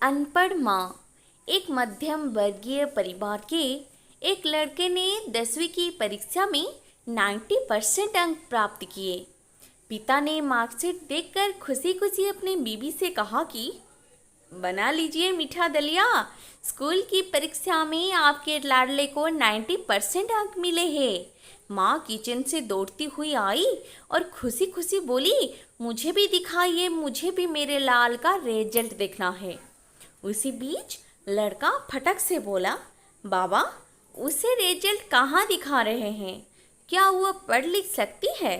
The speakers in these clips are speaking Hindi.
अनपढ़ माँ। एक मध्यम वर्गीय परिवार के एक लड़के ने 10वीं की परीक्षा में 90% अंक प्राप्त किए। पिता ने मार्कशीट देखकर खुशी खुशी अपनी बीवी से कहा कि बना लीजिए मीठा दलिया, स्कूल की परीक्षा में आपके लाडले को 90% अंक मिले हैं। माँ किचन से दौड़ती हुई आई और खुशी खुशी बोली, मुझे भी दिखाइए, मुझे भी मेरे लाल का रिजल्ट देखना है। उसी बीच लड़का फटक से बोला, बाबा उसे रिजल्ट कहाँ दिखा रहे हैं? क्या वो पढ़ लिख सकती है?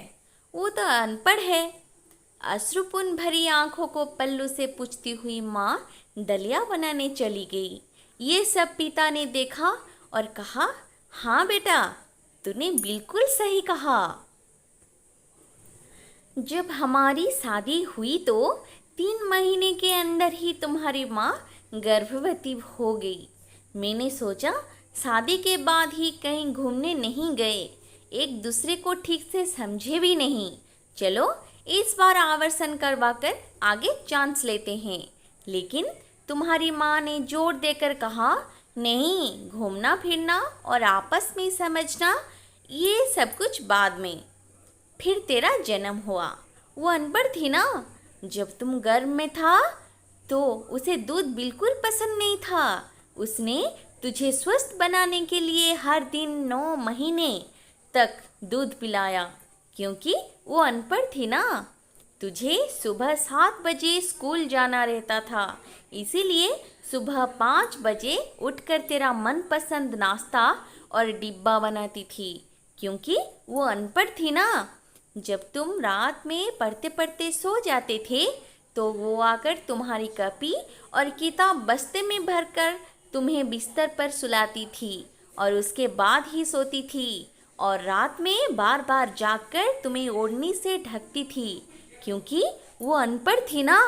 वो तो अनपढ़ है। अश्रुपूर्ण भरी आंखों को पल्लू से पूछती हुई माँ दलिया बनाने चली गई। ये सब पिता ने देखा और कहा, हाँ बेटा, तूने बिल्कुल सही कहा। जब हमारी शादी हुई तो 3 महीने के अंदर ही तुम्हारी माँ गर्भवती हो गई। मैंने सोचा शादी के बाद ही कहीं घूमने नहीं गए, एक दूसरे को ठीक से समझे भी नहीं। चलो इस बार आवर्षण करवाकर आगे चांस लेते हैं। लेकिन तुम्हारी माँ ने जोर देकर कहा, नहीं, घूमना फिरना और आपस में समझना ये सब कुछ बाद में। फिर तेरा जन्म हुआ। वो अनपढ़ थी ना, जब तुम गर्भ में था तो उसे दूध बिल्कुल पसंद नहीं था। उसने तुझे स्वस्थ बनाने के लिए हर दिन 9 महीने तक दूध पिलाया, क्योंकि वो अनपढ़ थी ना। तुझे सुबह 7 बजे स्कूल जाना रहता था, इसीलिए सुबह 5 बजे उठकर तेरा मनपसंद नाश्ता और डिब्बा बनाती थी, क्योंकि वो अनपढ़ थी ना। जब तुम रात में पढ़ते पढ़ते सो जाते थे तो वो आकर तुम्हारी कॉपी और किताब बस्ते में भरकर तुम्हें बिस्तर पर सुलाती थी और उसके बाद ही सोती थी, और रात में बार बार जागकर तुम्हें ओढ़नी से ढकती थी, क्योंकि वो अनपढ़ थी ना।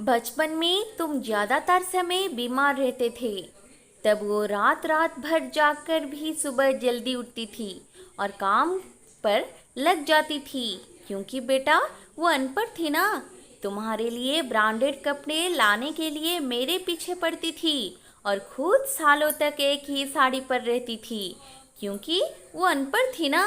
बचपन में तुम ज़्यादातर समय बीमार रहते थे, तब वो रात रात भर जागकर भी सुबह जल्दी उठती थी और काम पर लग जाती थी, क्योंकि बेटा वो अनपढ़ थी ना। तुम्हारे लिए ब्रांडेड कपड़े लाने के लिए मेरे पीछे पड़ती थी और खुद सालों तक एक ही साड़ी पर रहती थी, क्योंकि वो अनपढ़ थी ना।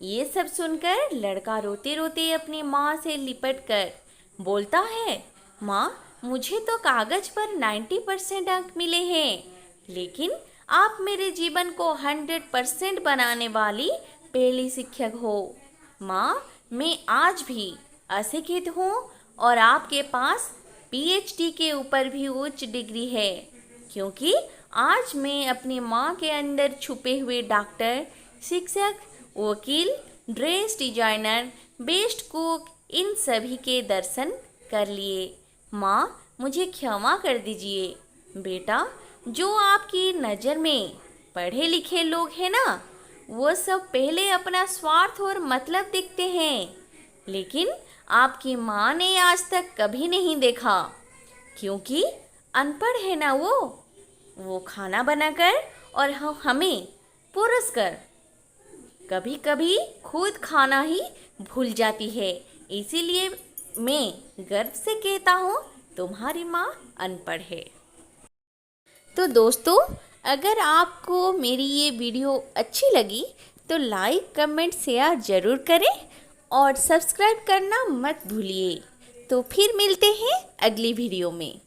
ये सब सुनकर लड़का रोते रोते अपनी माँ से लिपट कर बोलता है, माँ मुझे तो कागज पर 90% अंक मिले हैं, लेकिन आप मेरे जीवन को 100% बनाने वाली पहली शिक्षक हो। माँ मैं आज भी अशिक्षित हूँ और आपके पास PhD के ऊपर भी उच्च डिग्री है, क्योंकि आज मैं अपनी माँ के अंदर छुपे हुए डॉक्टर, शिक्षक, वकील, ड्रेस डिजाइनर, बेस्ट कुक, इन सभी के दर्शन कर लिए। माँ मुझे क्षमा कर दीजिए। बेटा जो आपकी नज़र में पढ़े लिखे लोग हैं ना, वो सब पहले अपना स्वार्थ और मतलब देखते हैं, लेकिन आपकी माँ ने आज तक कभी नहीं देखा, क्योंकि अनपढ़ है ना वो खाना बनाकर और हमें पुरस्कार कभी कभी खुद खाना ही भूल जाती है। इसीलिए मैं गर्व से कहता हूँ तुम्हारी माँ अनपढ़ है। तो दोस्तों, अगर आपको मेरी ये वीडियो अच्छी लगी तो लाइक, कमेंट, शेयर ज़रूर करें और सब्सक्राइब करना मत भूलिए। तो फिर मिलते हैं अगली वीडियो में।